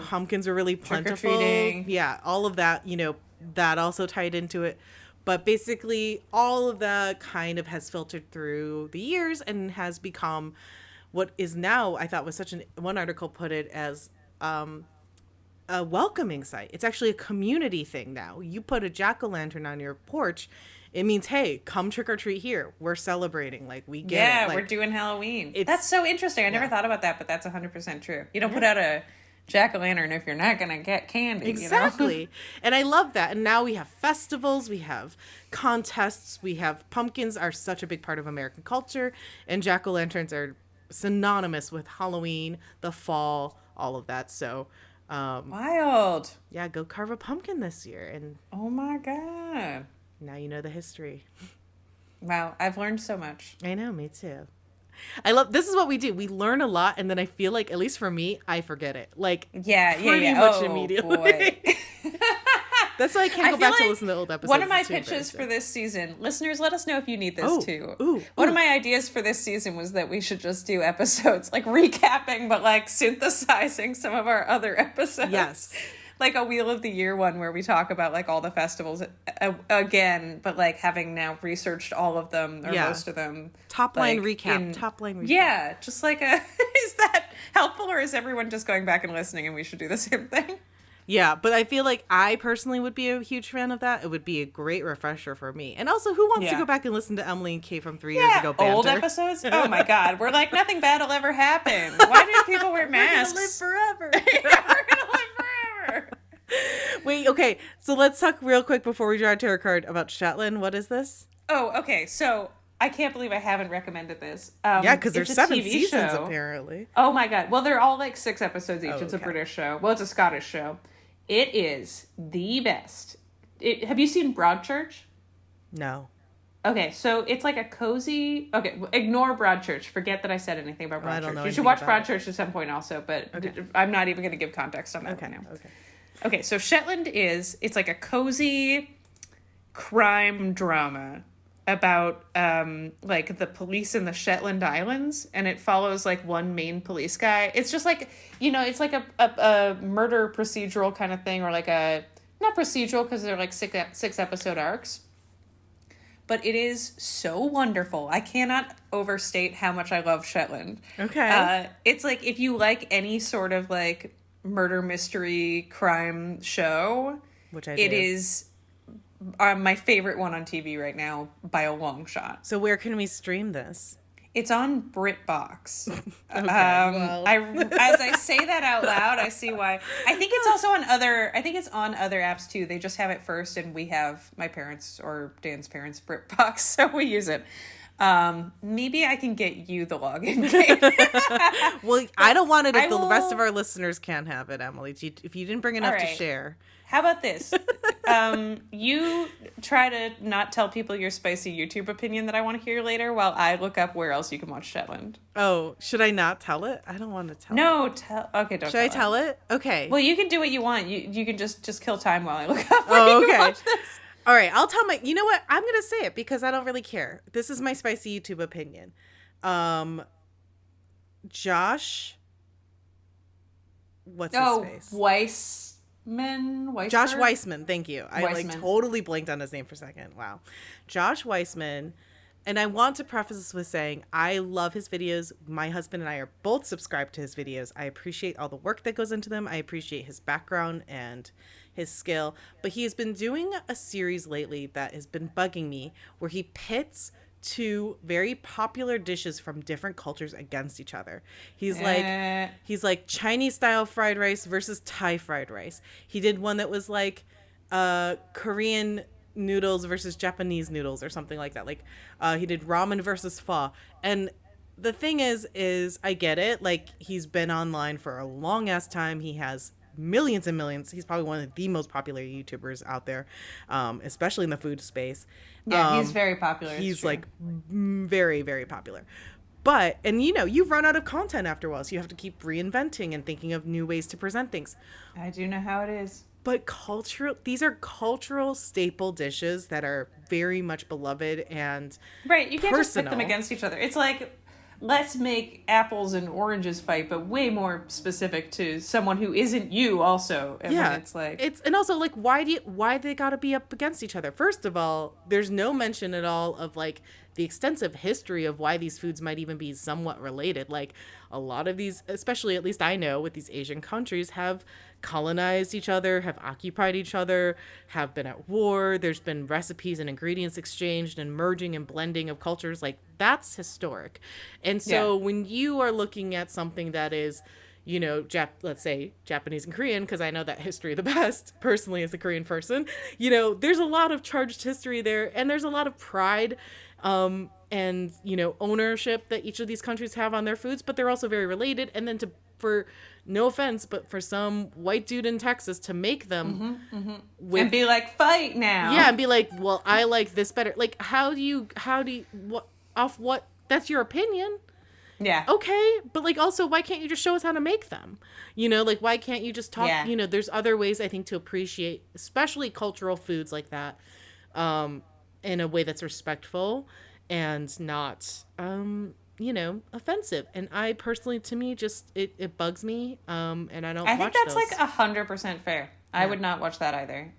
pumpkins are really plentiful. Trick-or-treating. Yeah, all of that, you know, that also tied into it. But basically, all of that kind of has filtered through the years and has become what is now, I thought was one article put it as a welcoming site. It's actually a community thing now. You put a jack-o'-lantern on your porch, it means, hey, come trick or treat here. We're celebrating. Like, we get it. Yeah, like, we're doing Halloween. That's so interesting. I never thought about that, but that's 100% true. You don't put out a jack-o'-lantern if you're not going to get candy. Exactly. You know? And I love that. And now we have festivals, we have contests, we have pumpkins are such a big part of American culture. And jack-o'-lanterns are synonymous with Halloween, the fall, all of that. So, wild. Yeah, go carve a pumpkin this year. And oh my God. Now you know the history. Wow, I've learned so much. I know, me too. This is what we do. We learn a lot, and then I feel like, at least for me, I forget it. Like, pretty much immediately. Boy. That's why I can't go back to listen to old episodes. One of my pitches for this season, listeners, let us know if you need this too. One of my ideas for this season was that we should just do episodes, like recapping, but like synthesizing some of our other episodes. Yes. Like a Wheel of the Year one where we talk about like all the festivals again, but like having now researched all of them or most of them. Top line recap. Yeah, just like is that helpful, or is everyone just going back and listening and we should do the same thing? Yeah, but I feel like I personally would be a huge fan of that. It would be a great refresher for me. And also, who wants to go back and listen to Emily and Kate from 3 years ago banter? Old episodes? Oh my God. We're like, nothing bad will ever happen. Why do people wear masks? We're going to live forever. We're going to live forever. Wait, okay. So let's talk real quick before we draw our tarot card about Shetland. What is this? Oh, okay. So I can't believe I haven't recommended this. Yeah, because there's it's a 7 TV seasons show. apparently. Oh my god. Well, they're all like 6 episodes each. Oh, It's a okay. British show. Well, it's a Scottish show. It is the best. Have you seen Broadchurch? No. Okay, so it's like a cozy. Okay, ignore Broadchurch. Forget that I said anything about I don't Broadchurch. know You should anything watch about Broadchurch at some point also, but Okay. I'm not even going to give context on that Okay. right now. Okay. Okay, so Shetland it's like a cozy crime drama about like the police in the Shetland Islands, and it follows like one main police guy. It's just like, it's like a murder procedural kind of thing, or like not procedural because they're like 6 episode arcs. But it is so wonderful. I cannot overstate how much I love Shetland. Okay. It's like if you like any sort of like murder mystery crime show, Which I it do. is my favorite one on TV right now by a long shot. So where can we stream this? It's on BritBox. Okay, well. As I say that out loud, I see why. I think it's also on other. I think it's on other apps too. They just have it first, and we have my parents or Dan's parents' BritBox, so we use it. Maybe I can get you the login key. Well, I don't want it if I the rest of will- our listeners can't have it, Emily. If you didn't bring enough to right. share. How about this? You try to not tell people your spicy YouTube opinion that I want to hear later, while I look up where else you can watch Shetland. Oh, should I not tell it? I don't want to tell it. No, tell. Okay, don't. Should I tell it? Okay. Well, you can do what you want. You can just kill time while I look up where Oh, you can okay. watch this. All right, I'll tell you know what? I'm going to say it because I don't really care. This is my spicy YouTube opinion. Josh, what's his face? Weissman. Josh Weissman, thank you. I like Weissman. totally blanked on his name for a second. Wow. Josh Weissman. And I want to preface this with saying I love his videos. My husband and I are both subscribed to his videos. I appreciate all the work that goes into them. I appreciate his background and his skill. But he has been doing a series lately that has been bugging me where he pits 2 very popular dishes from different cultures against each other. He's like Chinese style fried rice versus Thai fried rice. He did one that was like Korean noodles versus Japanese noodles or something like that. Like he did ramen versus pho. And the thing is I get it. Like he's been online for a long ass time. He has millions and millions. He's probably one of the most popular YouTubers out there, especially in the food space. Yeah, he's very popular. it's He's true. like very, very popular. But, and you run out of content after a while, so you have to keep reinventing and thinking of new ways to present things. I do know how it is. But these are cultural staple dishes that are very much beloved and Right, you can't just pit them personal. against each other. It's like, let's make apples and oranges fight, but way more specific to someone who isn't you also. And yeah, when it's like, and also like why they got to be up against each other? First of all, there's no mention at all of like the extensive history of why these foods might even be somewhat related. Like a lot of these, especially at least I know with these Asian countries, have colonized each other, have occupied each other, have been at war. There's been recipes and ingredients exchanged and merging and blending of cultures. Like that's historic. And so when you are looking at something that is, let's say Japanese and Korean, because I know that history the best personally as a Korean person, there's a lot of charged history there, and there's a lot of pride and ownership that each of these countries have on their foods, but they're also very related. And then for no offense, but for some white dude in Texas to make them and be like, fight now. and be like, well, I like this better. Like, that's your opinion. Yeah. Okay, but like also why can't you just show us how to make them? Like why can't you just talk? Yeah. There's other ways I think to appreciate especially cultural foods like that in a way that's respectful and not offensive. And I personally, to me, just it bugs me and I don't I think watch that's those. like 100% fair. I would not watch that either.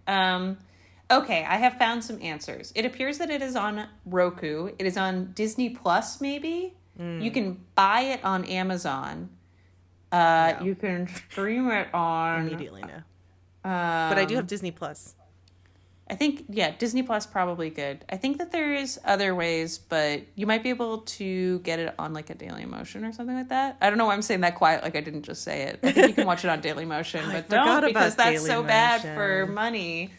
Okay, I have found some answers. It appears that it is on Roku. It is on Disney Plus, maybe. You can buy it on Amazon. No. You can stream it on Immediately no. But I do have Disney Plus. I think, yeah, Disney Plus probably good. I think that there is other ways, but you might be able to get it on like a Daily Motion or something like that. I don't know why I'm saying that quiet, like I didn't just say it. I think you can watch it on Daily Motion, but don't, because that's so bad for money.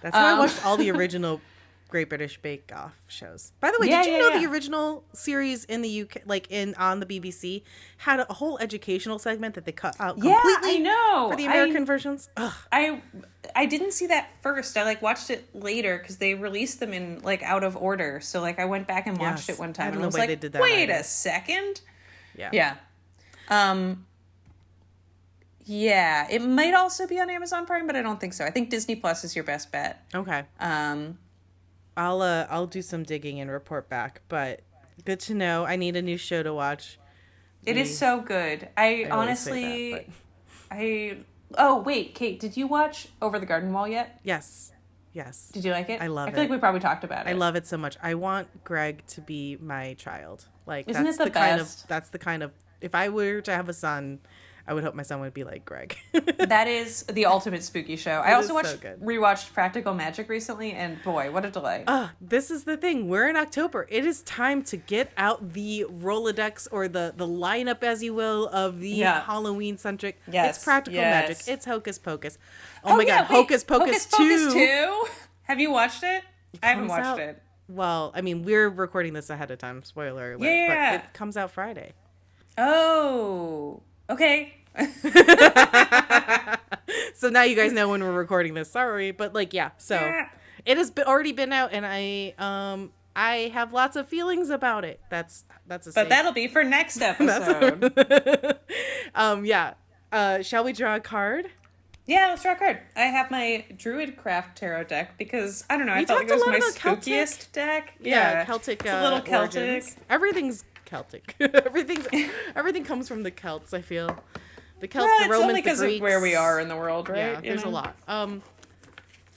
That's how I watched all the original Great British Bake Off shows. By the way, did you know the original series in the UK, like on the BBC, had a whole educational segment that they cut out completely? I know. For the American versions. Ugh. I didn't see that first. I like watched it later because they released them in like out of order. So like I went back and watched it one time and I was like, wait a second. Yeah. Yeah, it might also be on Amazon Prime, but I don't think so. I think Disney Plus is your best bet. Okay. I'll do some digging and report back, but good to know. I need a new show to watch. It is so good. I honestly, oh wait, Kate, did you watch Over the Garden Wall yet? Yes. Did you like it? I love it. I feel like we probably talked about it. I love it so much. I want Greg to be my child. Like, isn't it the best? That's the kind of, if I were to have a son, I would hope my son would be like Greg. That is the ultimate spooky show. I also rewatched Practical Magic recently, and boy, what a delight. This is the thing. We're in October. It is time to get out the Rolodex, or the lineup, as you will, of the Halloween-centric. Yes. It's Practical Magic. It's Hocus Pocus. Oh my God, Hocus Pocus 2. Hocus 2? Have you watched it? I haven't watched it. Well, I mean, we're recording this ahead of time. Spoiler alert. Yeah. But it comes out Friday. Oh, okay. So now you guys know when we're recording this. Sorry, but like, so it has already been out, and I have lots of feelings about it. That's but that'll be for next episode. Shall we draw a card? Yeah, let's draw a card. I have my Druid Tarot deck because I don't know. I felt like it was my spookiest deck. Yeah, Celtic. It's a little Celtic. Origins. Everything's Celtic. Everything comes from the Celts. I feel the Celts, the Romans, only because the Greeks. Of where we are in the world, right? Yeah, there's a lot.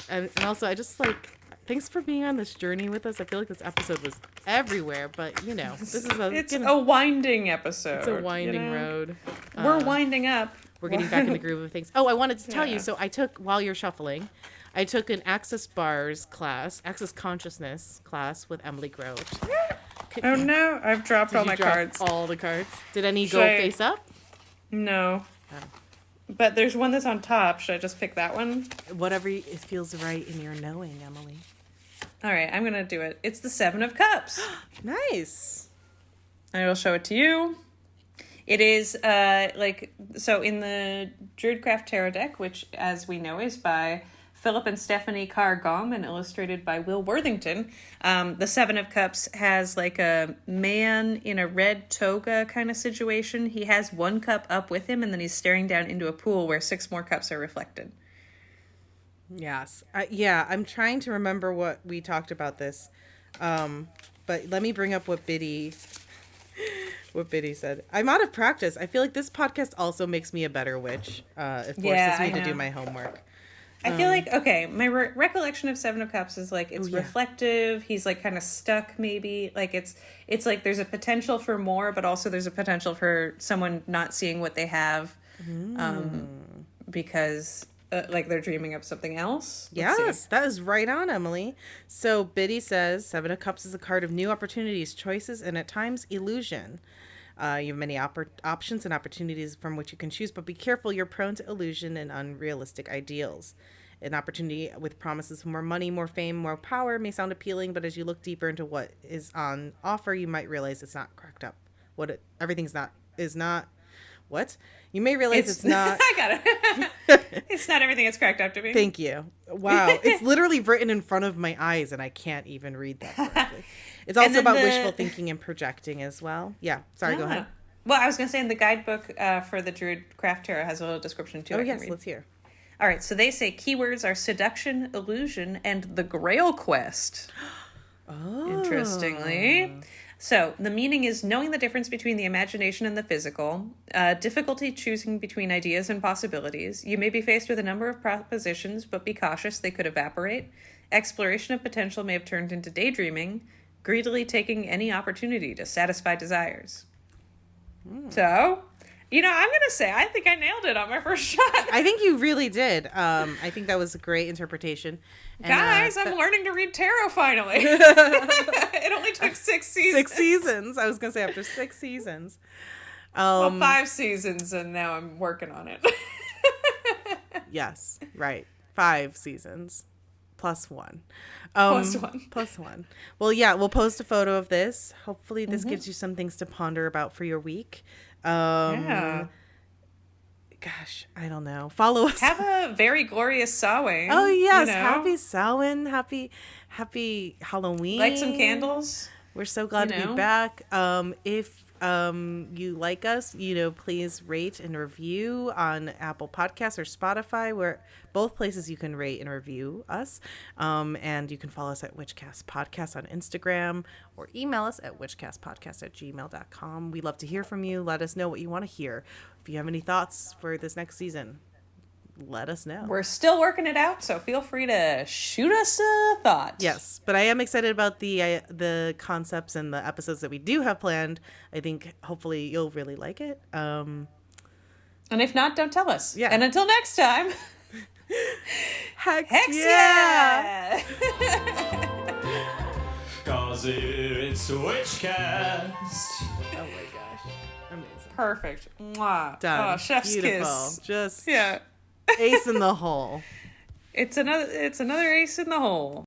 And also I just like, thanks for being on this journey with us. I feel like this episode was everywhere, but this is a winding episode. It's a winding road. We're winding up. We're getting back in the groove of things. Oh, I wanted to tell you. So I took, while you're shuffling, I took an Access Bars class, Access Consciousness class with Emily Grote. Oh no, I've dropped all my cards. All the cards. Did any go face up? No. Oh. But there's one that's on top. Should I just pick that one? Whatever it feels right in your knowing, Emily. All right, I'm going to do it. It's the Seven of Cups. Nice. I will show it to you. It is so in the Druidcraft Tarot deck, which as we know is by Philip and Stephanie Carr-Gomm and illustrated by Will Worthington. The Seven of Cups has like a man in a red toga kind of situation. He has one cup up with him and then he's staring down into a pool where 6 more cups are reflected. Yes. I'm trying to remember what we talked about this. But let me bring up what Biddy said. I'm out of practice. I feel like this podcast also makes me a better witch. It forces me to do my homework. I feel like, okay, my recollection of Seven of Cups is like, it's reflective. He's like kind of stuck maybe. Like it's like there's a potential for more, but also there's a potential for someone not seeing what they have because like they're dreaming of something else. Yes, that is right on, Emily. So Biddy says, Seven of Cups is a card of new opportunities, choices, and at times illusion. You have many options and opportunities from which you can choose, but be careful, you're prone to illusion and unrealistic ideals. An opportunity with promises of more money, more fame, more power may sound appealing, but as you look deeper into what is on offer, you might realize it's not cracked up. You may realize it's not. I got it. It's not everything it's cracked up to be. Thank you. Wow. It's literally written in front of my eyes and I can't even read that correctly. It's also about wishful thinking and projecting as well. Yeah. Sorry, go ahead. Well, I was going to say in the guidebook for the Druidcraft Tarot has a little description too. Oh, yes. Let's hear. All right. So they say keywords are seduction, illusion, and the Grail Quest. Oh. Interestingly. So the meaning is knowing the difference between the imagination and the physical, difficulty choosing between ideas and possibilities. You may be faced with a number of propositions, but be cautious, they could evaporate. Exploration of potential may have turned into daydreaming, greedily taking any opportunity to satisfy desires. So, I'm gonna say I think I nailed it on my first shot. I think you really did. I think that was a great interpretation. And, Guys, I'm learning to read tarot finally. It only took 6 seasons. 6 seasons. I was gonna say after 6 seasons. Well, 5 seasons, and now I'm working on it. Yes, right. 5 seasons. +1. +1. Well, yeah, we'll post a photo of this. Hopefully this gives you some things to ponder about for your week. Yeah. Gosh, I don't know. Follow us. Have a very glorious Samhain. Oh, yes. Happy Samhain. Happy Halloween. Light some candles. We're so glad to be back. If you like us, please rate and review on Apple Podcasts or Spotify, where both places you can rate and review us. And you can follow us at Witchcast Podcast on Instagram, or email us at witchcastpodcast@gmail.com. We love to hear from you. Let us know what you want to hear. If you have any thoughts for this next season, let us know. We're still working it out, so feel free to shoot us a thought. Yes, but I am excited about the concepts and the episodes that we do have planned. I think hopefully you'll really like it. And if not, don't tell us. Yeah. And until next time, Hex yeah! 'Cause it's Witchcast. Oh my gosh. Amazing. Perfect. Mwah. Done. Oh, chef's Beautiful. kiss. Just Yeah. ace in the hole. It's another ace in the hole.